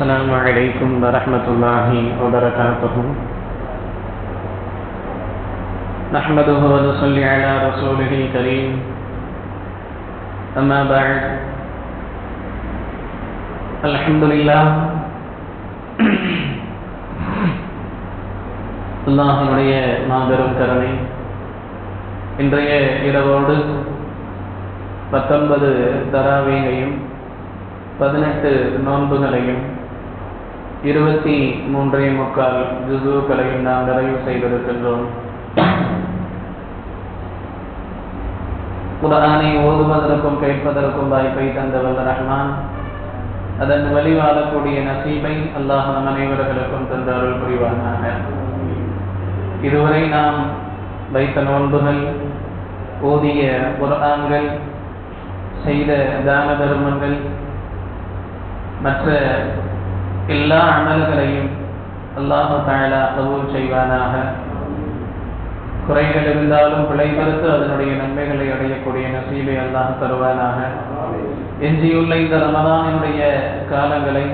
السلام عليكم ورحمة الله وبركاته. نحمده ونصلي على رسوله الكريم. أما بعد، الحمد لله. அல்லாஹ்வுடைய மாபெரும் கருணை இன்றைய இரவோடு 19 தராவீகையும் 18 நோன்புகளையும் 23 ஜுஸூக்களையும் நாம் நிறைவு செய்திருக்கின்றோம். குர்ஆனை ஓதுவதற்கும் கேட்பதற்கும் வாய்ப்பை தந்தவல்ல ரஹ்மான், அதன் வழி வாழக்கூடிய நசீபை அல்லாஹ் நம் அனைவர்களுக்கும் தந்த அருள் புரிவானாக. இதுவரை நாம் வைத்த நோன்புகள், ஓதிய குர்ஆன்கள், செய்த தான தர்மங்கள், மற்ற எல்லா அமல்களையும் அல்லாஹ் தஆலா கபூல் செய்வானாக. குறைகள் இருந்தாலும் பிழைபடுத்து அதனுடைய நன்மைகளை அடையக்கூடிய நசீபை அல்லாஹ் தருவானாக. எஞ்சியுள்ள இந்த ரமதானினுடைய காலங்களை,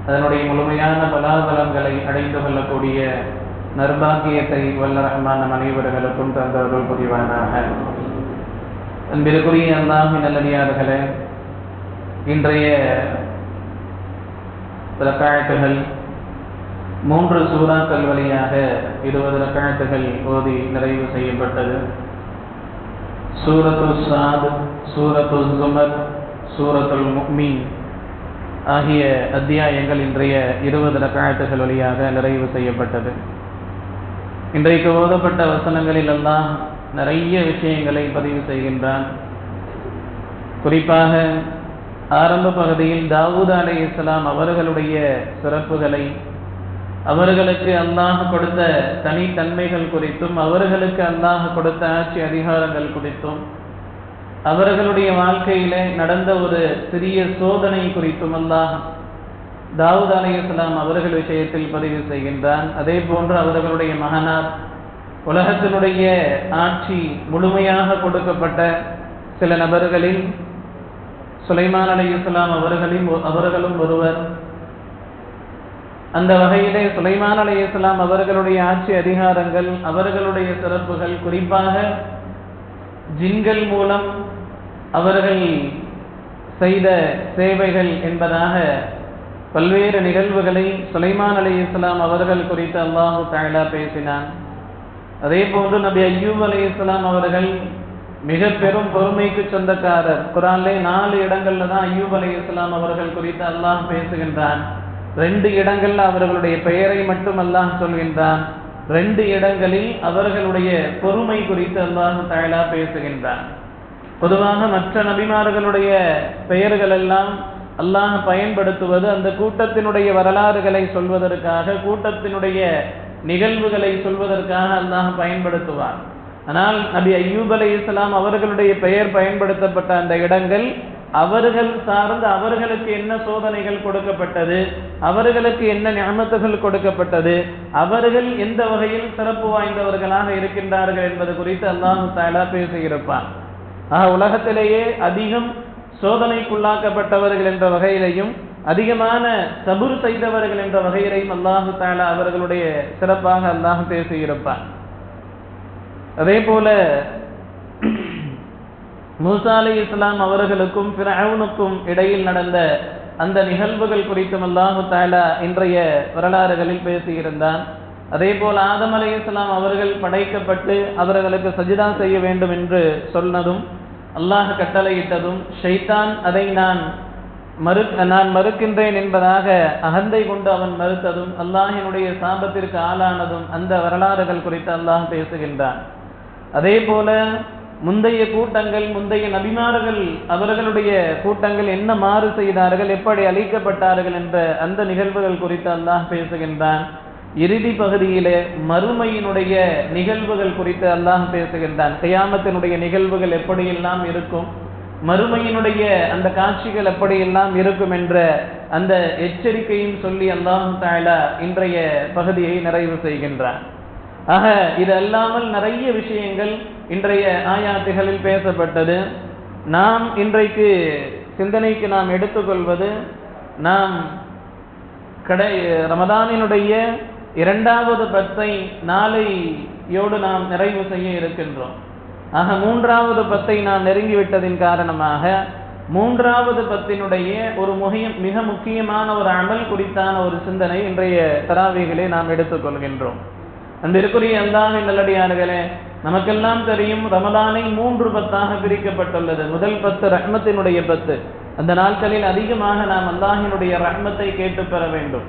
அதனுடைய முழுமையான பலாபலங்களை அடைந்து கொள்ளக்கூடிய நர்பாக்கியத்தை வல்ல ரஹ்மான் நம் அனைவர்களுக்கும் தந்த அருள் புரிவானாக. அன்பிற்குரிய அல்லாஹ்வின் நல்லடியார்களே, இன்றைய ரக்காயத்துகள் 3 சூறாக்கள் வழியாக 20 ரக்காயத்துகள் ஓதி நிறைவு செய்யப்பட்டது. சூரத்து சாத், சூரத்து ஜுமர், சூரத்துல் முஃமின் ஆகிய அத்தியாயங்கள் இன்றைய 20 ரக்காயத்துகள் வழியாக நிறைவு செய்யப்பட்டது. இன்றைக்கு ஓதப்பட்ட வசனங்களில் எல்லாம் நிறைய விஷயங்களை பதிவு செய்கின்றான். குறிப்பாக ஆரம்ப பகுதியில் தாவூத் அலைஹிஸ்ஸலாம் அவர்களுடைய சிறப்புகளை, அவர்களுக்கு அல்லாஹ் கொடுத்த தனித்தன்மைகள் குறித்தும், அவர்களுக்கு அல்லாஹ் கொடுத்த ஆட்சி அதிகாரங்கள் குறித்தும், அவர்களுடைய வாழ்க்கையிலே நடந்த ஒரு சிறிய சோதனை குறித்தும் அல்லாஹ் தாவூத் அலைஹிஸ்ஸலாம் அவர்கள் விஷயத்தில் பதிவு செய்கின்றான். அதே போன்று அவர்களுடைய மகனார், உலகத்தினுடைய ஆட்சி முழுமையாக கொடுக்கப்பட்ட சில நபர்களில் சுலைமான் அலைஹிஸ்ஸலாம் அவர்களும் ஒருவர். அந்த வகையிலே சுலைமான் அலைஹிஸ்ஸலாம் அவர்களுடைய ஆட்சி அதிகாரங்கள், அவர்களுடைய சிறப்புகள், குறிப்பாக ஜின்கள் மூலம் அவர்கள் செய்த சேவைகள் என்பதாக பல்வேறு நிகழ்வுகளை சுலைமான் அலைஹிஸ்ஸலாம் அவர்கள் குறித்து அல்லாஹ் தஆலா பேசினான். அதே போன்று நபி அய்யூப் அலைஹிஸ்ஸலாம் அவர்கள் மிக பெரும் பொறுமைக்கு சொந்தக்காரர். குர்ஆனிலே 4 இடங்கள்ல தான் அய்யூப் அலைஹிஸ்ஸலாம் அவர்கள் குறித்து அல்லாஹ் பேசுகின்றான். 2 இடங்கள்ல அவர்களுடைய பெயரை மட்டும் அல்லாஹ் சொல்கின்றான். 2 இடங்களில் அவர்களுடைய பொறுமை குறித்து அல்லாஹ் தஆலா பேசுகின்றான். பொதுவாக மற்ற நபிமார்களுடைய பெயர்கள் எல்லாம் அல்லாஹ் பயன்படுத்துவது அந்த கூட்டத்தினுடைய வரலாறுகளை சொல்வதற்காக, கூட்டத்தினுடைய நிகழ்வுகளை சொல்வதற்காக அல்லாஹ் பயன்படுத்துவார். ஆனால் நபி அய்யூப் அலைஹிஸ்ஸலாம் அவர்களுடைய பெயர் பயன்படுத்தப்பட்ட அந்த இடங்கள் அவர்கள் சார்ந்து அவர்களுக்கு என்ன சோதனைகள் கொடுக்கப்பட்டது, அவர்களுக்கு என்ன நிஅமத்துகள் கொடுக்கப்பட்டது, அவர்கள் எந்த வகையில் சிறப்பு வாய்ந்தவர்களாக இருக்கின்றார்கள் என்பது குறித்து அல்லாஹ் தஆலா பேசியிருப்பார். உலகத்திலேயே அதிகம் சோதனைக்குள்ளாக்கப்பட்டவர்கள் என்ற வகையிலையும், அதிகமான சபுர் செய்தவர்கள் என்ற வகையிலையும் அல்லாஹ் தஆலா அவர்களுடைய சிறப்பாக அல்லாஹ் பேசியிருப்பார். அதே போல மூசா அலைஹிஸ்ஸலாம் அவர்களுக்கும் ஃபிரௌனுக்கும் இடையில் நடந்த அந்த நிகழ்வுகள் குறித்தும் அல்லாஹ் தஆலா இன்றைய வரலாறுகளில் பேசியிருந்தான். அதே போல் ஆதம் அலைஹிஸ்ஸலாம் அவர்கள் படைக்கப்பட்டு அவர்களுக்கு சஜிதா செய்ய வேண்டும் என்று சொன்னதும், அல்லாஹ் கட்டளையிட்டதும், ஷைத்தான் அதை நான் மறுக்கின்றேன் என்பதாக அகந்தை கொண்டு அவன் மறுத்ததும், அல்லாஹினுடைய சாபத்திற்கு ஆளானதும் அந்த வரலாறுகள் குறித்து அல்லாஹ் பேசுகின்றான். அதே போல முந்தைய கூட்டங்கள், முந்தைய நபிமார்கள் அவர்களுடைய கூட்டங்கள் என்ன மாறு செய்தார்கள், எப்படி அழிக்கப்பட்டார்கள் என்ற அந்த நிகழ்வுகள் குறித்து அல்லாஹ் பேசுகின்றான். இறுதி பகுதியிலே மறுமையினுடைய நிகழ்வுகள் குறித்து அல்லாஹ் பேசுகின்றான். கியாமத்தினுடைய நிகழ்வுகள் எப்படியெல்லாம் இருக்கும், மறுமையினுடைய அந்த காட்சிகள் எப்படியெல்லாம் இருக்கும் என்ற அந்த எச்சரிக்கையும் சொல்லி அல்லாஹ் தஆலா இன்றைய பகுதியை நிறைவு செய்கின்றான். ஆக இது அல்லாமல் நிறைய விஷயங்கள் இன்றைய ஆயாத்துகளில் பேசப்பட்டது. நாம் இன்றைக்கு சிந்தனைக்கு நாம் எடுத்துக்கொள்வது, நாம் ரமதானினுடைய இரண்டாவது பத்தை நாளையோடு நாம் நிறைவு செய்ய இருக்கின்றோம். ஆக மூன்றாவது பத்தை நாம் நெருங்கிவிட்டதின் காரணமாக மூன்றாவது பத்தினுடைய ஒரு மிக முக்கியமான ஒரு அமல் குறித்தான ஒரு சிந்தனை இன்றைய தராவீகளை நாம் எடுத்துக்கொள்கின்றோம். அன்பிற்குரிய அல்லாஹ்வின் நல்லடியார்களே, நமக்கெல்லாம் தெரியும் ரமதானை 3 பத்தாக பிரிக்கப்பட்டுள்ளது. முதல் 10 ரஹ்மத்தினுடைய 10. அந்த நாட்களில் அதிகமாக நாம் அல்லாஹ்வினுடைய ரஹ்மத்தை கேட்டு பெற வேண்டும்.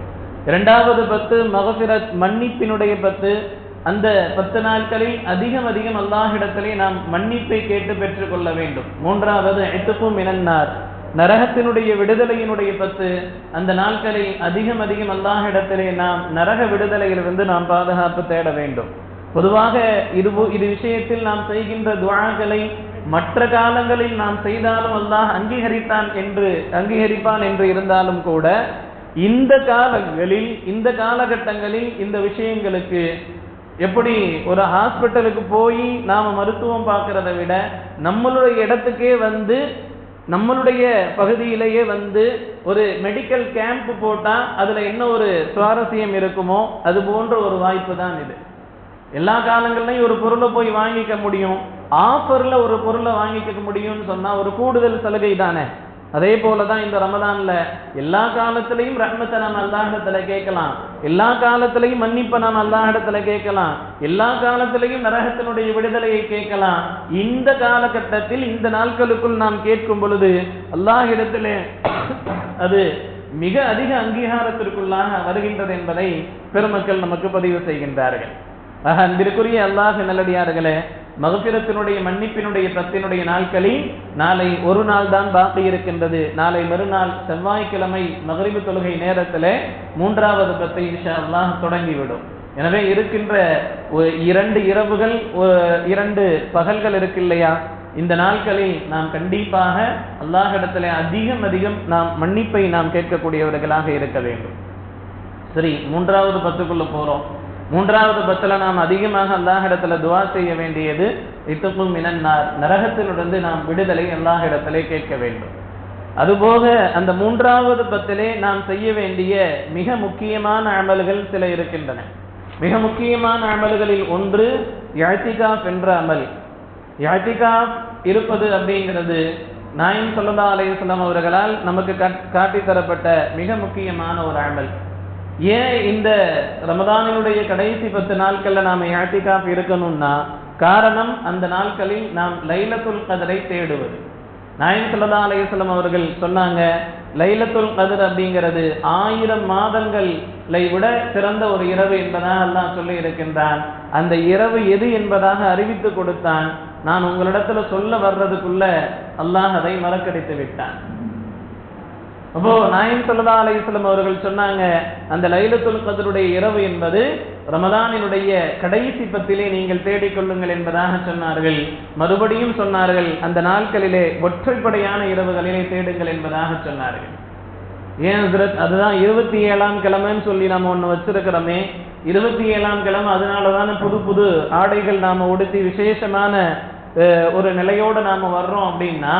இரண்டாவது 10 மக்ஃபிரத் மன்னிப்பினுடைய 10. அந்த 10 நாட்களில் அதிகம் அல்லாஹ்விடத்திலே நாம் மன்னிப்பை கேட்டு பெற்றுக் கொள்ள வேண்டும். மூன்றாவது இத்கு மினன்னார், நரகத்தினுடைய விடுதலையினுடைய 10. அந்த நாட்களில் அதிகம் அல்லாஹ்விடத்திலே நாம் நரக விடுதலையிலிருந்து நாம் பாதுகாப்பு தேட வேண்டும். பொதுவாக இது விஷயத்தில் நாம் செய்கின்ற துஆக்களை மற்ற காலங்களில் நாம் செய்தாலும் அல்லாஹ் அங்கீகரிப்பான் என்று இருந்தாலும் கூட இந்த காலகட்டங்களில் இந்த விஷயங்களுக்கு எப்படி ஒரு ஹாஸ்பிட்டலுக்கு போய் நாம மருத்துவம் பார்க்கறதை விட நம்மளுடைய இடத்துக்கே வந்து நம்மளுடைய பகுதியிலேயே வந்து ஒரு மெடிக்கல் கேம்ப் போட்டா அதுல என்ன ஒரு சுவாரஸ்யம் இருக்குமோ அது போன்ற ஒரு வாய்ப்பு தான் இது. எல்லா காலங்கள்லையும் ஒரு பொருளை போய் வாங்கிக்க முடியும், ஆஃபர்ல ஒரு பொருளை வாங்கிக்க முடியும்னு சொன்னா ஒரு கூடுதல் சலுகை தானே. அதே போலதான் இந்த ரமதான்ல எல்லா காலத்திலையும் ரஹ்மத்தை நாம் அல்லாஹ்விடத்துல கேட்கலாம், எல்லா காலத்திலையும் மன்னிப்பை நாம் அல்லாஹ்விடத்துல கேட்கலாம், எல்லா காலத்திலையும் நரகத்தினுடைய விடுதலையை கேட்கலாம். இந்த காலகட்டத்தில் இந்த நாட்களுக்குள் நாம் கேட்கும் பொழுது அல்லாஹ்விடத்திலே அது மிக அதிக அங்கீகாரத்திற்குள்ளாக வருகின்றது என்பதை பெருமக்கள் நமக்கு பதிவு செய்கின்றார்கள். அன்பிற்குரிய அல்லாஹ் நல்லடியார்களே, மக்ஃபிரத்தினுடைய மன்னிப்பினுடைய 10 நாட்களில் நாளை ஒரு நாள் தான் பாக்கி இருக்கின்றது. நாளை மறுநாள் செவ்வாய்க்கிழமை மக்ரிபு தொழுகை நேரத்தில் மூன்றாவது 10 இன்ஷா அல்லாஹ் தொடங்கிவிடும். எனவே இருக்கின்ற 2 இரவுகள் 2 பகல்கள் இருக்கு இல்லையா, இந்த நாட்களில் நாம் கண்டிப்பாக அல்லாஹ்விடத்திலே அதிகம் நாம் மன்னிப்பை நாம் கேட்கக்கூடியவர்களாக இருக்க வேண்டும். சரி, மூன்றாவது 10க்குள்ள போறோம். மூன்றாவது 10ல நாம் அதிகமாக அல்லாஹ்விடத்துல துஆ செய்ய வேண்டியது இத்கு மினன்னார், நரகத்திலிருந்து நாம் விடுதலை அல்லாஹ்விடத்திலே கேட்க வேண்டும். அதுபோக அந்த மூன்றாவது 10லே நாம் செய்ய வேண்டிய மிக முக்கியமான அமல்கள் சில இருக்கின்றன. மிக முக்கியமான அமல்களில் ஒன்று இஅ்திகாஃப் என்ற அமல். இஅ்திகாஃப் இருப்பது அப்படிங்கிறது நாயகம் ஸல்லல்லாஹு அலைஹி வஸல்லம் அவர்களால் நமக்கு காட்டி தரப்பட்ட மிக முக்கியமான ஒரு அமல். ஏன் இந்த ரமதானினுடைய கடைசி 10 நாட்கள்ல நாம இஅ்திகாஃப் இருக்கணும்னா காரணம் அந்த நாட்களில் நாம் லைலத்துல் கத்ரை தேடுவது. நாயகம் ஸல்லல்லாஹு அலைஹி வஸல்லம் அவர்கள் சொன்னாங்க, லைலத்துல் கத்ர் அப்படிங்கிறது 1000 மாதங்களை விட சிறந்த ஒரு இரவு என்பதாக அல்லாஹ் சொல்லி இருக்கின்றான். அந்த இரவு எது என்பதாக அறிவித்து கொடுத்தான். நான் உங்களிடத்துல சொல்ல வர்றதுக்குள்ள அல்லாஹ் அதை மறக்கடித்து விட்டான். அப்போ நாயகம் ஸல்லல்லாஹு அலைஹி வஸல்லம் அவர்கள் சொன்னாங்க, அந்த லைலத்துல் கத்ருடைய இரவு என்பது ரமதானினுடைய கடைசி 10லே நீங்கள் தேடிக்கொள்ளுங்கள் என்பதாக சொன்னார்கள். மறுபடியும் சொன்னார்கள், அந்த நாட்களிலே ஒற்றைப்படையான இரவுகளிலே தேடுங்கள் என்பதாக சொன்னார்கள். ஏன் ஹஸ்ரத், அதுதான் 27ஆம் கிழமைன்னு சொல்லி நம்ம ஒன்று வச்சிருக்கிறோமே, 27ஆம் கிழமை அதனாலதான புது ஆடைகள் நாம உடுத்தி விசேஷமான ஒரு நிலையோடு நாம வர்றோம் அப்படின்னா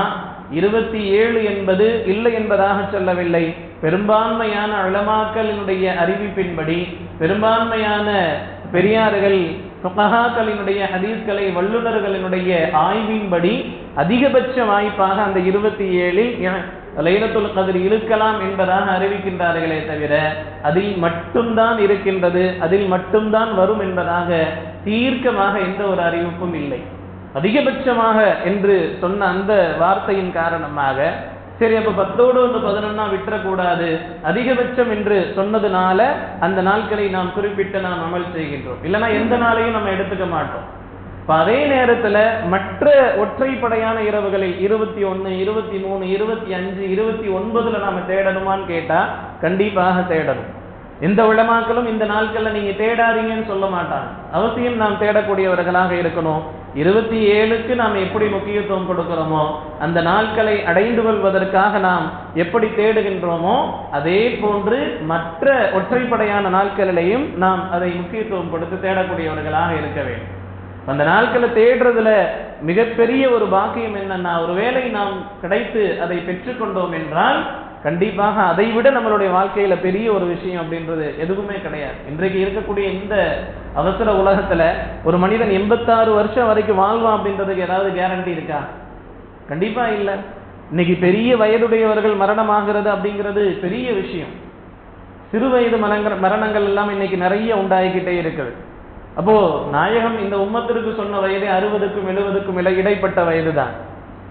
27 என்பது இல்லை என்பதாக சொல்லவில்லை. பெரும்பான்மையான உலமாக்களினுடைய அறிவிப்பின்படி, பெரும்பான்மையான பெரியார்கள் ஃபுகஹாக்களினுடைய ஹதீஸ்களை வல்லுநர்களினுடைய ஆய்வின்படி அதிகபட்ச வாய்ப்பாக அந்த 27இல் லைலத்துல் கத்ர் இருக்கலாம் என்பதாக அறிவிக்கின்றார்களே தவிர அதில் மட்டும்தான் இருக்கின்றது, அதில் மட்டும்தான் வரும் என்பதாக தீர்க்கமாக எந்த ஒரு அறிவிப்பும் இல்லை. அதிகபட்சமாக என்று சொன்ன அந்த வார்த்தையின் காரணமாக சரி, அப்ப 10ஓடு 11 விட்டுறக்கூடாது, அதிகபட்சம் என்று சொன்னதுனால அந்த நாட்களை நாம் குறிப்பிட்டு நாம் அமல் செய்கின்றோம். இல்லைன்னா எந்த நாளையும் நம்ம எடுத்துக்க மாட்டோம். இப்ப அதே நேரத்துல மற்ற ஒற்றைப்படையான இரவுகளில் 21, 23, 25, 29ல நாம தேடணுமான்னு கேட்டா கண்டிப்பாக தேடணும். எந்த உலமாக்களும் இந்த நாட்கள்ல நீங்க தேடாதீங்கன்னு சொல்ல மாட்டாங்க. அவசியம் நாம் தேடக்கூடியவர்களாக இருக்கணும். 27க்கு நாம் எப்படி முக்கியத்துவம் கொடுக்கிறோமோ, அந்த நாட்களை அடைந்து கொள்வதற்காக நாம் எப்படி தேடுகின்றோமோ, அதே போன்று மற்ற ஒற்றைப்படையான நாட்களிலையும் நாம் அதை முக்கியத்துவம் கொடுத்து தேடக்கூடியவர்களாக இருக்க வேண்டும். அந்த நாட்களை தேடுறதுல மிகப்பெரிய ஒரு பாக்கியம் என்னன்னா, ஒருவேளை நாம் கிடைத்து அதை பெற்றுக்கொண்டோம் என்றால் கண்டிப்பாக அதை விட நம்மளுடைய வாழ்க்கையில பெரிய ஒரு விஷயம் அப்படின்றது எதுவுமே கிடையாது. இன்றைக்கு இருக்கக்கூடிய இந்த அவசர உலகத்துல ஒரு மனிதன் 86 வருஷம் வரைக்கும் வாழ்வான் அப்படின்றதுக்கு ஏதாவது கேரண்டி இருக்கா? கண்டிப்பா இல்லை. இன்னைக்கு பெரிய வயதுடையவர்கள் மரணமாகிறது அப்படிங்கிறது பெரிய விஷயம். சிறு வயது மரணங்கள் எல்லாம் இன்னைக்கு நிறைய உண்டாகிக்கிட்டே இருக்குது. அப்போ நாயகம் இந்த உம்மத்திற்கு சொன்ன வயது 60க்கும் 70க்கும் இடைப்பட்ட வயது தான்.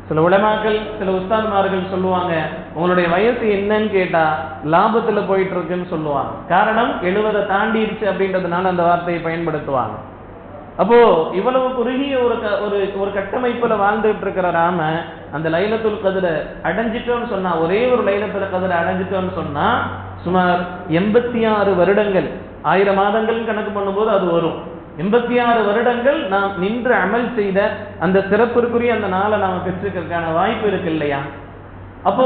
சில உலமாக்கள் சில உஸ்தாத்மார்கள் சொல்லுவாங்க, உங்களுடைய வயசு என்னன்னு கேட்டா லாபத்துல போயிட்டு இருக்குன்னு சொல்லுவாங்க. காரணம் 70 தாண்டிடுச்சு அப்படின்றதுனால அந்த வார்த்தையை பயன்படுத்துவாங்க. அப்போ இவ்வளவு குறுகிய ஒரு கட்டமைப்புல வாழ்ந்துட்டு இருக்கிற நாம அந்த லைலத்துல் கத்ர அடைஞ்சிட்டோம்னு சொன்னா, ஒரே ஒரு லைலத்துல் கத்ர அடைஞ்சிட்டோம்னு சொன்னா சுமார் 86 வருடங்கள், 1000 மாதங்கள் கணக்கு பண்ணும்போது அது வரும். 86 வருடங்கள் நாம் நின்று அமல் செய்த அந்த சிறப்பிற்குரிய அந்த நாளை நாம பெற்றுக்கிறதுக்கான வாய்ப்பு இருக்கு இல்லையா? அப்போ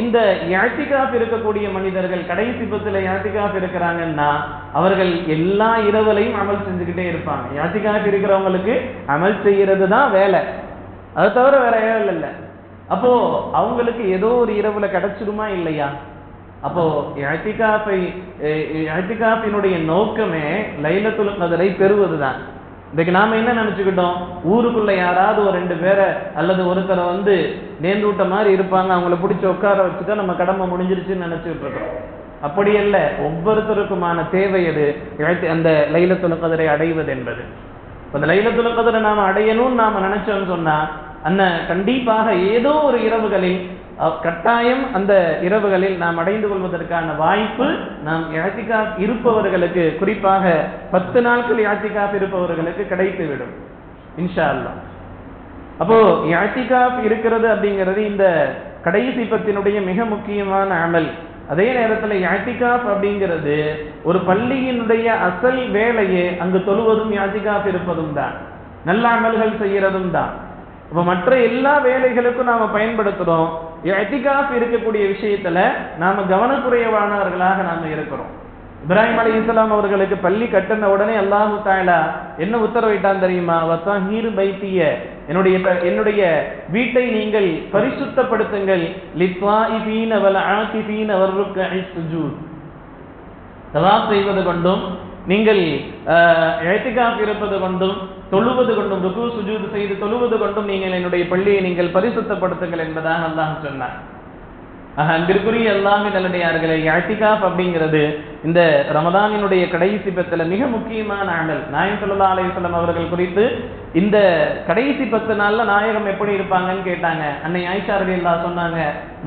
இந்த இஅ்திகாஃப் இருக்கக்கூடிய மனிதர்கள் கடைசி பத்துல இஅ்திகாஃப் இருக்கிறாங்கன்னா அவர்கள் எல்லா இரவுலையும் அமல் செஞ்சுக்கிட்டே இருப்பாங்க. இஅ்திகாஃப் இருக்கிறவங்களுக்கு அமல் செய்யறது தான் வேலை, அதை தவிர வேற வேலை இல்லை. அப்போ அவங்களுக்கு ஏதோ ஒரு இரவுல கிடைச்சிடுமா இல்லையா? அப்போ இஅ்திகாஃபினுடைய நோக்கமே லைலத்துல் கத்ரை பெறுவதுதான். இன்னைக்கு நாம என்ன நினைச்சுக்கிட்டோம், ஊருக்குள்ள யாராவது ஒரு 2 பேரை அல்லது ஒருத்தரை நேர்ந்தூட்ட மாதிரி இருப்பாங்க, அவங்கள பிடிச்சி உட்கார வச்சுட்டா நம்ம கடமை முடிஞ்சிருச்சுன்னு நினைச்சுட்டு இருக்கோம். அப்படி அல்ல. ஒவ்வொருத்தருக்குமான தேவை அது அந்த லைலத்துல் கத்ரை அடைவது என்பது. அந்த லைலத்துல் கத்ரை நாம அடையணும்னு நாம நினைச்சோம்னு சொன்னா கண்டிப்பாக ஏதோ ஒரு இரவுகளில் கட்டாயம் அந்த இரவுகளில் நாம் அடைந்து கொள்வதற்கான வாய்ப்பு நாம் இஅ்திகாஃப் இருப்பவர்களுக்கு, குறிப்பாக 10 நாட்கள் இஅ்திகாஃப் இருப்பவர்களுக்கு கிடைத்துவிடும் இன்ஷா அல்லாஹ். அப்போ இஅ்திகாஃப் இருக்கிறது அப்படிங்கிறது இந்த கடைசி 10 மிக முக்கியமான அமல். அதே நேரத்தில் இஅ்திகாஃப் அப்படிங்கிறது ஒரு பள்ளியினுடைய அசல் வேலையே அங்கு தொழுவதும் இஅ்திகாஃப் இருப்பதும் தான், நல்ல அமல்கள் செய்யறதும் தான். அப்ப மற்ற எல்லா வேலைகளுக்கும் நாம பயன்படுத்துறோம், இஅ்திகாஃப் இருக்கக்கூடிய விஷயத்துல நாம கவனக்குறைவானவர்களாக நாம இருக்கிறோம். இப்ராஹிம் அலைஹிஸ்ஸலாம் அவர்களுக்கு பள்ளி கட்டின உடனே அல்லாஹு தஆலா என்ன உத்தரவிட்டான் தெரியுமா? வத்தஹீர் பைத்திய, என்னுடைய வீட்டை நீங்கள் பரிசுத்தப்படுத்துங்கள், லித்வாயிபீன வல் ஆகிபீன வர்ருக்இஸ் சுஜூத், தவாப் செய்வது கொண்டும் நீங்கள் இஅ்திகாஃப் இருப்பது கொண்டும் தொழுவது கொண்டும் ருக்கு சுஜூத் செய்து தொழுவது கொண்டும் நீங்கள் என்னுடைய பள்ளியை நீங்கள் பரிசுத்தப்படுத்துங்கள் என்பதாக அல்லாஹ் சொன்னார். அன்பிற்குரிய அல்லாஹ்வின் நல்லடியார்களே, இஅ்திகாஃப் அப்படிங்கிறது இந்த ரமதானினுடைய கடைசி 10 மிக முக்கியமான அமல். நாயகம் ஸல்லல்லாஹு அலைஹி வஸல்லம் அவர்கள் குறித்து இந்த கடைசி 10 நாள்ல நாயகம் எப்படி இருப்பாங்கன்னு கேட்டாங்க. அன்னை ஆயிஷா ரலியல்லாஹு சொன்னாங்க,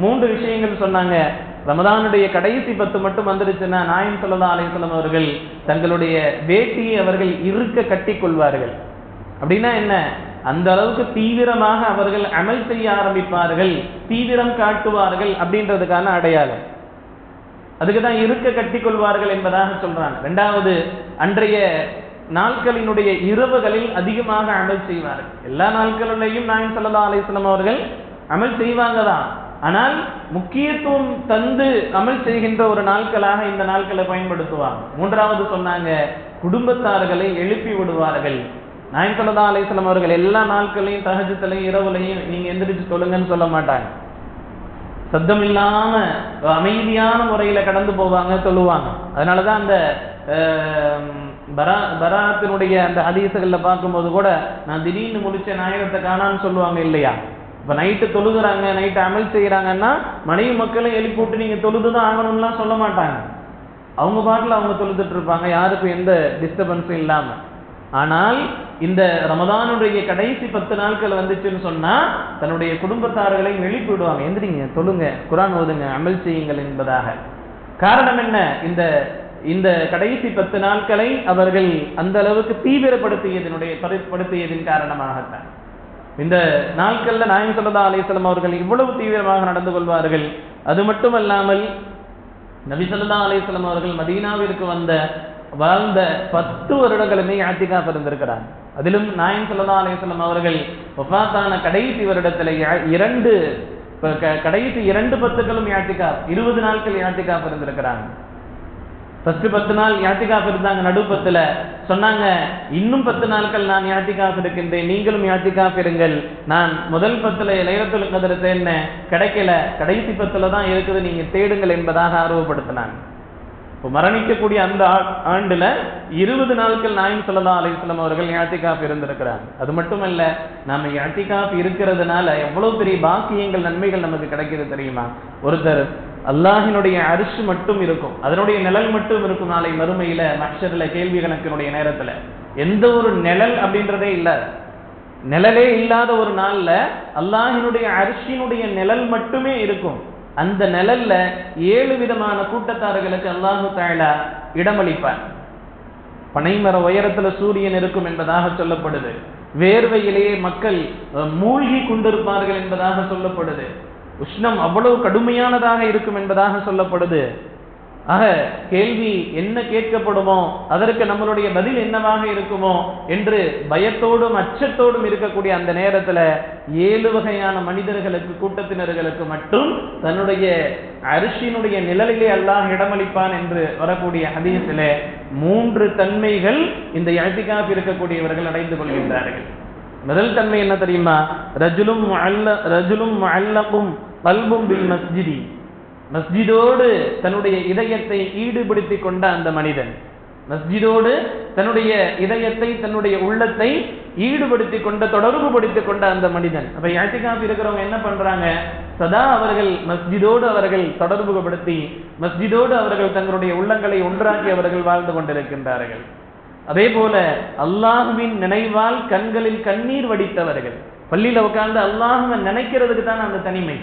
3 விஷயங்கள் சொன்னாங்க. ரமதானுடைய கடைசி 10 மட்டும் வந்துருச்சுன்னா நாயகம் ஸல்லல்லாஹு அலைஹி வஸல்லம் அவர்கள் தங்களுடைய வேட்டியை அவர்கள் இறுக்க கட்டி கொள்வார்கள். அப்படின்னா என்ன? அந்த அளவுக்கு தீவிரமாக அவர்கள் அமல் செய்ய ஆரம்பிப்பார்கள், தீவிரம் காட்டுவார்கள் அப்படின்றதுக்கான அடையாளம். அதுக்குதான் இருக்க கட்டி கொள்வார்கள் என்பதாக சொல்றாங்க. 2வது, அன்றைய நாட்களினுடைய இரவுகளில் அதிகமாக அமல் செய்வார்கள். எல்லா நாட்களிலேயும் நாயகம் ஸல்லல்லாஹு அலைஹி வஸல்லம் அவர்கள் அமல் செய்வாங்க தான், ஆனால் முக்கியத்துவம் தந்து அமல் செய்கின்ற ஒரு நாட்களாக இந்த நாட்களை பயன்படுத்துவாங்க. 3வது சொன்னாங்க, குடும்பத்தார்களை எழுப்பி விடுவார்கள். நாயகம் ஸல்லல்லாஹு அலைஹி வஸல்லம் அவர்கள் எல்லா நாட்களையும் தஹஜ்ஜுத்லையும் இரவுலையும் நீங்க எந்திரிச்சு தொழுங்கன்னு சொல்ல மாட்டாங்க. சத்தம் இல்லாம அமைதியான முறையில கடந்து போவாங்க, தொழுவாங்க. அதனாலதான் அந்த பராத்தினுடைய அந்த ஹதீஸுகள்ல பார்க்கும்போது கூட நான் திடீர்னு முடிச்ச நாயகத்தை காணான்னு சொல்லுவாங்க இல்லையா? இப்ப நைட்டு தொழுகிறாங்க, நைட்டு அமல் செய்யறாங்கன்னா மனைவி மக்களை எழுப்பி விட்டு நீங்க தொழுதுதான் ஆகணும்லாம் சொல்ல மாட்டாங்க. அவங்க பாட்டில் அவங்க தொழுதுட்டு இருப்பாங்க, யாருக்கும் எந்த டிஸ்டர்பன்ஸும் இல்லாம. ஆனால் இந்த ரமதானுடைய கடைசி 10 நாட்கள் வந்துச்சுன்னு சொன்னா தன்னுடைய குடும்பத்தார்களையும் எழுப்பி விடுவாங்க, எந்திரிங்க, தொழுங்க, குர்ஆன் ஓதுங்க, அமல் செய்யுங்கள் என்பதாக. காரணம் என்ன? இந்த கடைசி 10 நாட்களை அவர்கள் அந்த அளவுக்கு தீவிரப்படுத்தியதின் காரணமாகத்தான். இந்த நாட்கள்ல நாயகம் ஸல்லல்லாஹு அலைஹி வஸல்லம் அவர்கள் இவ்வளவு தீவிரமாக நடந்து கொள்வார்கள். அது மட்டுமல்லாமல் நபி ஸல்லல்லாஹு அலைஹி வஸல்லம் அவர்கள் மதீனாவிற்கு வாழ்ந்த 10 வருடங்களுமே இஅ்திகாஃப் இருந்திருக்கிறாங்க. அதிலும் நாயகம் ஸல்லல்லாஹு அலைஹி வஸல்லம் அவர்கள் வஃபாத்தான கடைசி வருடத்துல கடைசி 2 பத்துக்களும் இஅ்திகாஃப் 20 நாட்கள் இஅ்திகாஃப் இருந்திருக்கிறாங்க. ஃபர்ஸ்ட் 10 நாள் இஅ்திகாஃப் இருந்தாங்க. நடுப்பத்துல சொன்னாங்க, இன்னும் 10 நாட்கள் நான் இஅ்திகாஃப் இருக்கின்றேன், நீங்களும் இஅ்திகாஃப் இருங்கள். நான் முதல் 10 லைலத்துல் கத்ர் தேடினேன், கிடைக்கல, கடைசி 10 தான் இருக்குது, நீங்க தேடுங்கள் என்பதாக ஆர்வப்படுத்தினாங்க. இப்போ மரணிக்கக்கூடிய அந்த ஆண்டுல 20 நாட்கள் நாயகம் ஸல்லல்லாஹு அலைஹி வஸல்லம் அவர்கள் இஅ்திகாஃப் இருந்திருக்கிறாங்க. அது மட்டுமல்ல, நாம இஅ்திகாஃப் இருக்கிறதுனால எவ்வளவு பெரிய பாக்கியங்கள், நன்மைகள் நமக்கு கிடைக்குது தெரியுமா? ஒருத்தர் அல்லாஹினுடைய அரிஷ் மட்டும் இருக்கும், அதனுடைய நிழல் மட்டும் இருக்கும். நாளை மறுமையில மஹ்ஷர்ல கேள்வி கணக்கினுடைய நேரத்துல எந்த ஒரு நிழல் அப்படின்றதே இல்ல. நிழலே இல்லாத ஒரு நாள்ல அல்லாஹினுடைய அரிஷினுடைய நிழல் மட்டுமே இருக்கும். அந்த நிழல்ல 7 விதமான கூட்டத்தார்களுக்கு அல்லாஹு தஆலா இடமளிப்பார். பனைமர உயரத்துல சூரியன் இருக்கும் என்பதாக சொல்லப்படுது. வேர்வையிலேயே மக்கள் மூழ்கி கொண்டிருப்பார்கள் என்பதாக சொல்லப்படுது. உஷ்ணம் அவ்வளவு கடுமையானதாக இருக்கும் என்பதாக சொல்லப்படுது. ஆக கேள்வி என்ன கேட்கப்படுமோ அதற்கு நம்மளுடைய பதில் என்னவாக இருக்குமோ என்று பயத்தோடும் அச்சத்தோடும் இருக்கக்கூடிய அந்த நேரத்துல 7 வகையான மனிதர்களுக்கு, கூட்டத்தினர்களுக்கு மட்டும் தன்னுடைய அரிசியினுடைய நிழலிலே அல்லாஹ் இடமளிப்பான் என்று வரக்கூடிய ஹதீஸிலே 3 தன்மைகள் இந்த இஅ்திகாஃப் இருக்கக்கூடியவர்கள் அடைந்து கொள்கின்றார்கள். முதல் தன்மை என்ன தெரியுமா? ரஜுலும் முஅல்லகும் கல்பும் பில் மஸ்ஜிதி. மஸ்ஜிதோடு தன்னுடைய இதயத்தை ஈடுபடுத்திக் கொண்ட அந்த மனிதன், மஸ்ஜிதோடு தன்னுடைய இதயத்தை, தன்னுடைய உள்ளத்தை ஈடுபடுத்திக் கொண்ட, தொடர்பு படுத்திக் கொண்ட அந்த மனிதன். அப்ப இஅ்திகாஃப் இருக்கிறவங்க என்ன பண்றாங்க? சதா அவர்கள் மஸ்ஜிதோடு அவர்கள் தொடர்பு படுத்தி, மஸ்ஜிதோடு அவர்கள் தங்களுடைய உள்ளங்களை ஒன்றாக்கி அவர்கள் வாழ்ந்து கொண்டிருக்கின்றார்கள். அதே போல அல்லாஹ்வின் நினைவால் கண்களில் கண்ணீர் வடித்தவர்கள். பள்ளியில உட்கார்ந்து அல்லாஹ்வை நினைக்கிறதுக்கு தான் அந்த தனிமை.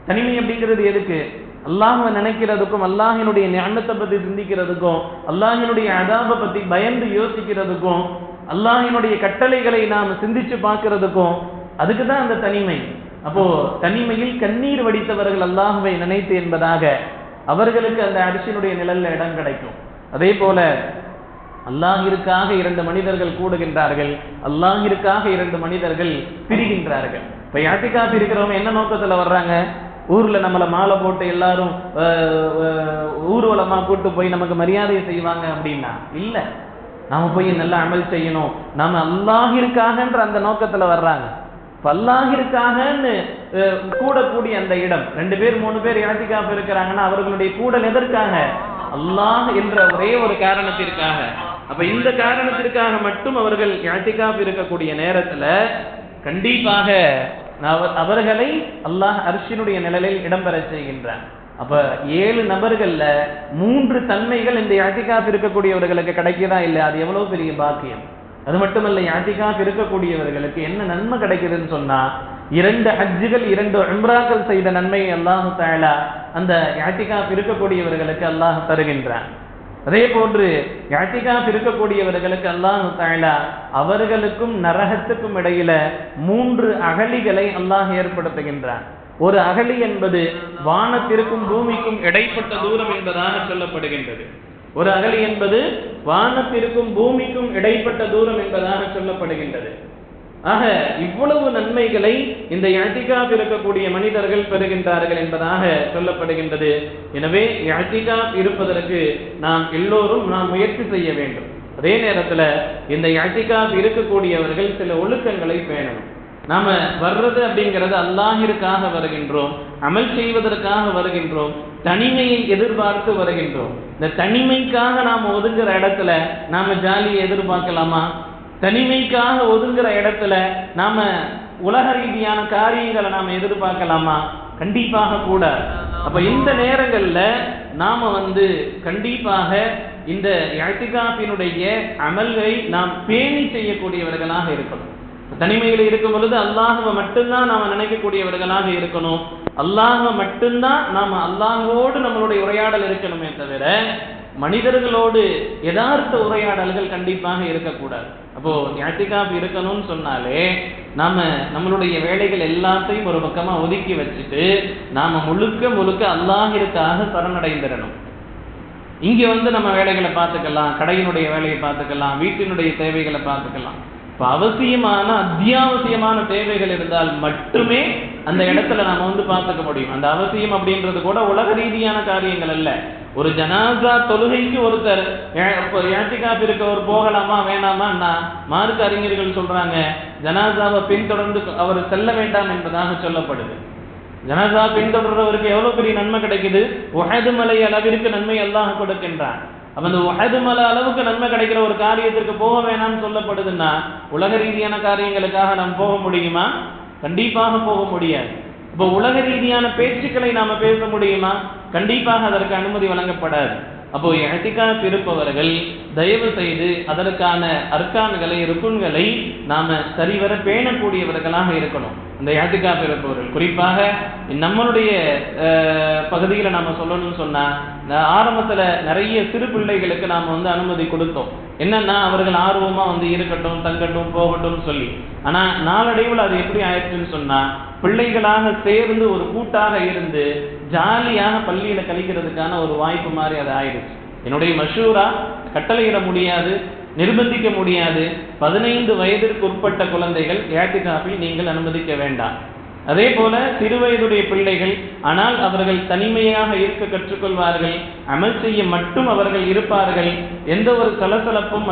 தனிமை அப்படிங்கிறது எதுக்கு? அல்லாஹ்வை நினைக்கிறதுக்கும், அல்லாஹினுடைய நிஅமத்தை பத்தி சிந்திக்கிறதுக்கும், அல்லாஹினுடைய அதாபை பத்தி பயந்து யோசிக்கிறதுக்கும், அல்லாஹினுடைய கட்டளைகளை நாம் சிந்திச்சு பார்க்கிறதுக்கும், அதுக்கு தான் அந்த தனிமை. அப்போ தனிமையில் கண்ணீர் வடித்தவர்கள் அல்லாஹ்வை நினைத்து என்பதாக அவர்களுக்கு அந்த அரிசியினுடைய நிழல்ல இடம் கிடைக்கும். அதே போல அல்லாஹிற்காக 2 மனிதர்கள் கூடுகின்றார்கள், அல்லாஹிற்காக 2 மனிதர்கள் பிரிகின்றார்கள். இப்ப இஅ்திகாஃப் இருக்கிறவங்க என்ன நோக்கத்துல வர்றாங்க? ஊர்ல நம்மளை மாலை போட்டு எல்லாரும் ஊர்வலமா கூட்டு போய் நமக்கு மரியாதை செய்வாங்க அப்படின்னா இல்ல. நாம போய் நல்லா அமல் செய்யணும், நாம அல்லாஹிற்காகன்ற அந்த நோக்கத்துல வர்றாங்க. அல்லாஹிற்காகன்னு கூடக்கூடிய அந்த இடம், 2 பேர் 3 பேர் இஅ்திகாஃப் இருக்கிறாங்கன்னா அவர்களுடைய கூடல் எதற்காக? அல்லாஹ் என்ற ஒரே ஒரு காரணத்திற்காக. அப்ப இந்த காரணத்திற்காக மட்டும் அவர்கள் இஅ்திகாஃப் இருக்கக்கூடிய நேரத்துல கண்டிப்பாக அவர்களை அல்லாஹ் அர்ஷினுடைய நிழலில் இடம்பெற செய்கின்றான். அப்ப 7 நபர்கள்ல 3 தன்மைகள் இந்த இஅ்திகாஃப் இருக்கக்கூடியவர்களுக்கு கிடைக்குதா இல்லை? அது எவ்வளவு பெரிய பாக்கியம்! அது மட்டுமல்ல, இஅ்திகாஃப் இருக்கக்கூடியவர்களுக்கு என்ன நன்மை கிடைக்குதுன்னு சொன்னா, 2 ஹஜ்ஜுகள் 2 உம்ராக்கள் செய்த நன்மையை அல்லாஹ் தஆலா அந்த இஅ்திகாஃப் இருக்கக்கூடியவர்களுக்கு அல்லாஹ் தருகின்றான். அதே போன்று இஅ்திகாஃப் இருக்கக்கூடியவர்களுக்கு அல்லாஹ் தஆலா அவர்களுக்கும் நரகத்துக்கும் இடையில 3 அகழிகளை அல்லாஹ் ஏற்படுத்துகின்றான். ஒரு அகழி என்பது வானத்திற்கும் பூமிக்கும் இடைப்பட்ட தூரம் என்பதாக சொல்லப்படுகின்றது. ஒரு அகழி என்பது வானத்திற்கும் பூமிக்கும் இடைப்பட்ட தூரம் என்பதாக சொல்லப்படுகின்றது. ஆக இவ்வளவு நன்மைகளை இந்த இஅ்திகாஃப் இருக்கக்கூடிய மனிதர்கள் பெறுகின்றார்கள் என்பதாக சொல்லப்படுகின்றது. எனவே இஅ்திகாஃப் இருப்பதற்கு நாம் எல்லோரும் முயற்சி செய்ய வேண்டும். அதே நேரத்தில் இந்த இஅ்திகாஃப் இருக்கக்கூடியவர்கள் சில ஒழுக்கங்களை பேணணும். நாம வர்றது அப்படிங்கிறது அல்லாஹிற்காக வருகின்றோம், அமல் செய்வதற்காக வருகின்றோம், தனிமையை எதிர்பார்த்து வருகின்றோம். இந்த தனிமைக்காக நாம் ஒதுங்குற இடத்துல நாம ஜாலியை எதிர்பார்க்கலாமா? தனிமைக்காக ஒதுங்குற இடத்துல நாம உலக ரீதியான காரியங்களை நாம எதிர்பார்க்கலாமா? கண்டிப்பாக கூட. அப்ப இந்த நேரங்கள்ல நாம கண்டிப்பாக இந்த இஅ்திகாஃபினுடைய அமல்களை நாம் பேணி செய்யக்கூடியவர்களாக இருக்கணும். தனிமையில் இருக்கும் பொழுது அல்லாஹ்வை மட்டும்தான் நாம நினைக்கக்கூடியவர்களாக இருக்கணும். அல்லாஹ்வை மட்டும்தான் நாம அல்லாஹ்வோடு நம்மளுடைய உரையாடல் இருக்கணுமே தவிர மனிதர்களோடு யதார்த்த உரையாடல்கள் கண்டிப்பாக இருக்கக்கூடாது. அப்போ இஅ்திகாஃப் இருக்கணும்னு சொன்னாலே நாம நம்மளுடைய வேலைகள் எல்லாத்தையும் ஒரு பக்கமா ஒதுக்கி வச்சுட்டு நாம முழுக்க அல்லாஹிற்காக சரணடைந்திடணும். இங்க நம்ம வேலைகளை பார்த்துக்கலாம், கடையினுடைய வேலையை பார்த்துக்கலாம், வீட்டினுடைய தேவைகளை பார்த்துக்கலாம். இப்போ அவசியமான அத்தியாவசியமான தேவைகள் இருந்தால் மட்டுமே அந்த இடத்துல நாம வந்து பார்த்துக்க முடியும். அந்த அவசியம் அப்படின்றது கூட உலக ரீதியான காரியங்கள் அல்ல. ஒரு ஜனாசா தொழுகைக்கு ஒருத்தர் இஅ்திகாஃப் இருக்கவர் போகலாமா வேணாமா? மார்க்க அறிஞர்கள் சொல்றாங்க, ஜனாசாவை பின்தொடர்ந்து அவர் செல்ல வேண்டாம் என்பதாக சொல்லப்படுது. ஜனாசா பின்தொடர்றவருக்கு எவ்வளவு பெரிய நன்மை கிடைக்குது, உஹது மலை அளவிற்கு நன்மை அல்லாஹ் கொடுக்கின்றான். அப்ப அந்த உஹது மலை அளவுக்கு நன்மை கிடைக்கிற ஒரு காரியத்திற்கு போக வேணாம்னு சொல்லப்படுதுன்னா, உலக ரீதியான காரியங்களுக்காக நாம் போக முடியுமா? கண்டிப்பாக போக முடியாது. இப்போ உலக ரீதியான பேச்சுக்களை நாம பேச முடியுமா? கண்டிப்பாக அதற்கு அனுமதி வழங்கப்படாது. அப்போ இஅ்திகாஃப் இருப்பவர்கள் தயவு செய்து அதற்கான அர்கான்களை ருக்குன்களை நாம சரிவர பேணக்கூடியவர்களாக இருக்கணும். இந்த இஅ்திகாஃப் இருப்பவர்கள் குறிப்பாக நம்மளுடைய பகுதியில் நாம சொல்லணும்னு சொன்னா, ஆரம்பத்துல நிறைய சிறு பிள்ளைகளுக்கு நாம வந்து அனுமதி கொடுத்தோம். என்னன்னா, அவர்கள் ஆர்வமா வந்து இருக்கட்டும், தங்கட்டும், போகட்டும் சொல்லி. ஆனா நாளடைவில் அது எப்படி ஆயிடுச்சுன்னு சொன்னா, பிள்ளைகளாக சேர்ந்து ஒரு கூட்டாக இருந்து ஜாலியாக பள்ளியில கழிக்கிறதுக்கான ஒரு வாய்ப்பு மாதிரி அது ஆயிடுச்சு. என்னுடைய மஷூரா, கட்டளையிட முடியாது, நிர்பந்திக்க முடியாது. 15 வயதிற்கு உட்பட்ட குழந்தைகள் இஅ்திகாஃபில் நீங்கள் அனுமதிக்க வேண்டாம். அதே போல சிறுவயதுடைய பிள்ளைகள், ஆனால் அவர்கள் தனிமையாக இருக்க கற்றுக்கொள்வார்கள், அமல் செய்ய மட்டும் அவர்கள் இருப்பார்கள், எந்த ஒரு சலசலப்பும்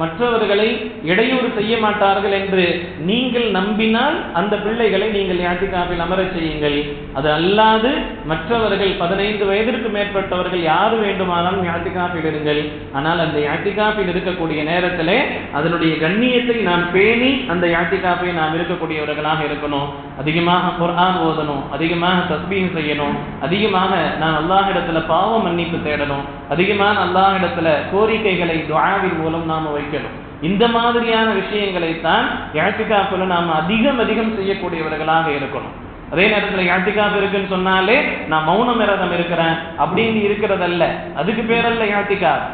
மற்றவர்களை இடையூறு செய்ய மாட்டார்கள் என்று நீங்கள் நம்பினால் அந்த பிள்ளைகளை நீங்கள் இஅ்திகாஃபில் அமரச் செய்யுங்கள். அது அல்லாது மற்றவர்கள் 15 வயதிற்கு மேற்பட்டவர்கள் யார் வேண்டுமானாலும் இஅ்திகாஃபில் இருங்கள். ஆனால் அந்த இஅ்திகாஃபில் இருக்கக்கூடிய நேரத்திலே அதனுடைய கண்ணியத்தை நாம் பேணி அந்த இஅ்திகாஃபை நாம் இருக்கக்கூடிய இருக்கணும். அதிகமாக குர்ஆன் ஓதணும், அதிகமாக தஸ்பீஹ் செய்யணும், அதிகமாக நான் அல்லாஹ்விடத்துல பாவ மன்னிப்பு தேடணும், அதிகமான அல்லாஹ்விடத்துல கோரிக்கைகளை துஆவின் மூலம் நாம வைக்கணும். இந்த மாதிரியான விஷயங்களை தான் இஅ்திகாஃப்ல நாம அதிகம் செய்யக்கூடியவர்களாக இருக்கணும். அதே நேரத்தில் இஅ்திகாஃப் இருக்குன்னு சொன்னாலே நான் மௌன விரதம் இருக்கிறேன் அப்படின்னு இருக்கிறதல்ல, அதுக்கு பேரல்ல இஅ்திகாஃப்.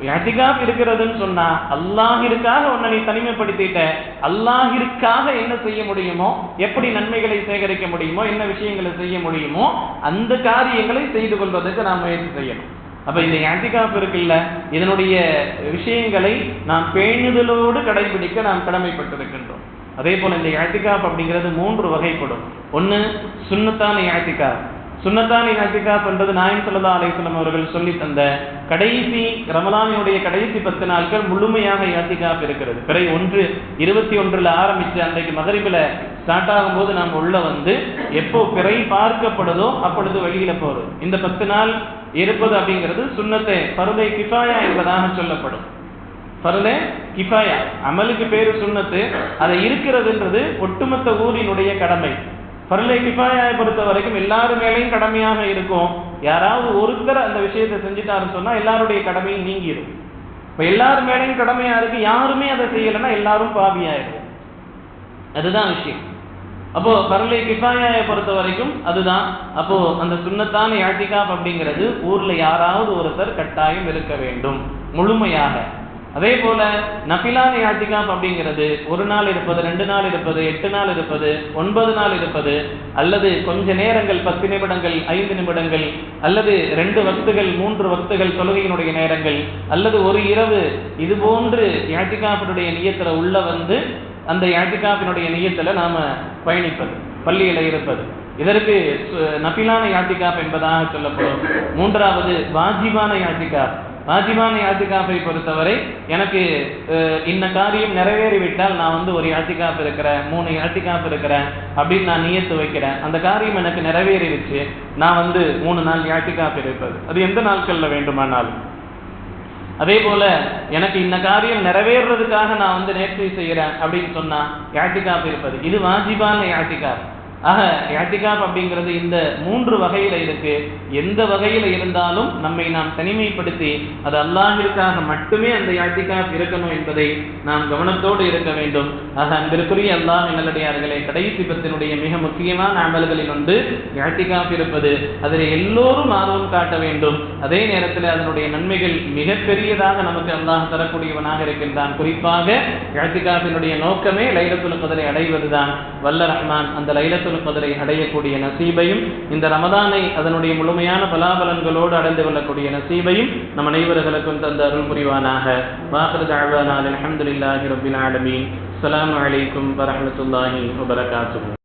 இஅ்திகாஃப் இருக்கிறதுன்னு சொன்னா, அல்லாஹ்விற்காக உன்னை நீ தனிமைப்படுத்திட்ட, அல்லாஹ்விற்காக என்ன செய்ய முடியுமோ, எப்படி நன்மைகளை சேகரிக்க முடியுமோ, என்ன விஷயங்களை செய்ய முடியுமோ அந்த காரியங்களை செய்து கொள்வதற்கு நாம் முயற்சி செய்யணும். அப்ப இந்த இஅ்திகாஃப் இருக்குல்ல, இதனுடைய விஷயங்களை நாம் பேணுதலோடு கடைபிடிக்க நாம் கடமைப்பட்டிருக்கின்றோம். அதே போல இந்த இஅ்திகாஃப் அப்படிங்கிறது 3 வகைப்படும். ஒன்று சுன்னத்தான இஅ்திகாஃப். சுன்னத்தான இஅ்திகாஃப் என்பது நாயகம் ஸல்லல்லாஹு அலைஹி வஸல்லம் அவர்கள் சொல்லி தந்த கடைசி ரமலானுடைய கடைசி 10 நாட்கள் முழுமையாக இஅ்திகாஃப் இருக்கிறது. பிறை 1/21 ஆரம்பிச்சு அன்றைக்கு மகரிபில் ஸ்டார்ட் ஆகும்போது நாம் உள்ள வந்து எப்போ பிறை பார்க்கப்படுதோ அப்பொழுது வெளியில போறது. இந்த 10 நாள் இருப்பது அப்படிங்கிறது சுன்னத்தே ஃபர்தே கிஃபாயா என்பதாக சொல்லப்படும். ஃபர்தே கிஃபாயா, அமலுக்கு பேரு சுன்னத்து, அதை இருக்கிறதுன்றது ஒட்டுமொத்த ஊரினுடைய கடமை. ஃபர்லே கிஃபாயாவை பொறுத்த வரைக்கும் எல்லாரும் மேலேயும் கடமையாக இருக்கும். யாராவது ஒருத்தர் அந்த விஷயத்தை செஞ்சுட்டாருன்னு சொன்னா எல்லாருடைய கடமையும் நீங்கிடும். இப்ப எல்லாரும் மேலேயும் கடமையா இருக்கு, யாருமே அதை செய்யலைன்னா எல்லாரும் பாவியாயிரும். அதுதான் விஷயம். அப்போ ஃபர்லே கிஃபாயாவை பொறுத்த வரைக்கும் அதுதான். அப்போ அந்த சுன்னத்தான இஅ்திகாஃப் அப்படிங்கிறது ஊர்ல யாராவது ஒருத்தர் கட்டாயம் இருக்க வேண்டும் முழுமையாக. அதே போல நஃபிலான இஅ்திகாஃப் அப்படிங்கிறது 1 நாள் இருப்பது, 2 நாள் இருப்பது, 8 நாள் இருப்பது, 9 நாள் இருப்பது, அல்லது கொஞ்ச நேரங்கள் 10 நிமிடங்கள், 5 நிமிடங்கள், அல்லது 2 வக்துகள், 3 வக்துகள் தொழுகையினுடைய நேரங்கள், அல்லது ஒரு இரவு, இது போன்று இஅ்திகாஃபினுடைய நியத்துல உள்ள வந்து அந்த இஅ்திகாஃபினுடைய நியத்துல நாம பயணிப்பது, பள்ளியில இருப்பது, இதற்கு நஃபிலான இஅ்திகாஃப் என்பதாக சொல்லப்படும். 3வது வாஜிபான இஅ்திகாஃப். வாஜிபான இஅ்திகாஃபை பொறுத்தவரை எனக்கு இந்த காரியம் நிறைவேறிவிட்டால் நான் வந்து ஒரு இஅ்திகாஃப் இருக்கிறேன், 3 இஅ்திகாஃப் இருக்கிறேன் அப்படின்னு நான் நியத்து வைக்கிறேன், அந்த காரியம் எனக்கு நிறைவேறிடுச்சு, நான் வந்து 3 நாள் இஅ்திகாஃப் இருப்பது, அது எந்த நாட்கள்ல வேண்டுமானாலும். அதே போல எனக்கு இந்த காரியம் நிறைவேறதுக்காக நான் வந்து நேர்ச்சை செய்கிறேன் அப்படின்னு சொன்னா இஅ்திகாஃப் இருப்பது, இது வாஜிபான இஅ்திகாஃப். ஆக இஅ்திகாஃப் அப்படிங்கிறது இந்த 3 வகையில இருக்கு. எந்த வகையில இருந்தாலும் நம்மை நாம் தனிமைப்படுத்தி அது அல்லாஹ்விற்காக மட்டுமே அந்த இஅ்திகாஃப் இருக்கணும் என்பதை நாம் கவனத்தோடு இருக்க வேண்டும். ஆக அன்பிற்குரிய அல்லாஹ்வின் நல்லடியார்களே, கடைசி 10னுடைய மிக முக்கியமான அமல்களில் ஒன்று இஅ்திகாஃப் இருப்பது. அதில் எல்லோரும் ஆர்வம் காட்ட வேண்டும். அதே நேரத்தில் அதனுடைய நன்மைகள் மிகப்பெரியதாக நமக்கு அல்லாஹ் தரக்கூடியவனாக இருக்கின்றான். குறிப்பாக இஅ்திகாஃபினுடைய நோக்கமே லைலத்துல் கத்ரை அடைவதுதான். வல்ல ரஹ்மான் அந்த லைலத்துல் கத்ரை அடையக்கூடிய நசீபையும், இந்த ரமதானை அதனுடைய முழுமையான பலாபலன்களோடு அடைந்து கொள்ளக்கூடிய நசீபையும் நம் அனைவர்களுக்கும் தந்த அருள் புரிவானாக. வாஹிரு தஅவானா அல்ஹம்துலில்லாஹி ரப்பில் ஆலமீன். அஸ்ஸலாமு அலைக்கும் வரஹ்மத்துல்லாஹி வபரகாத்துஹு.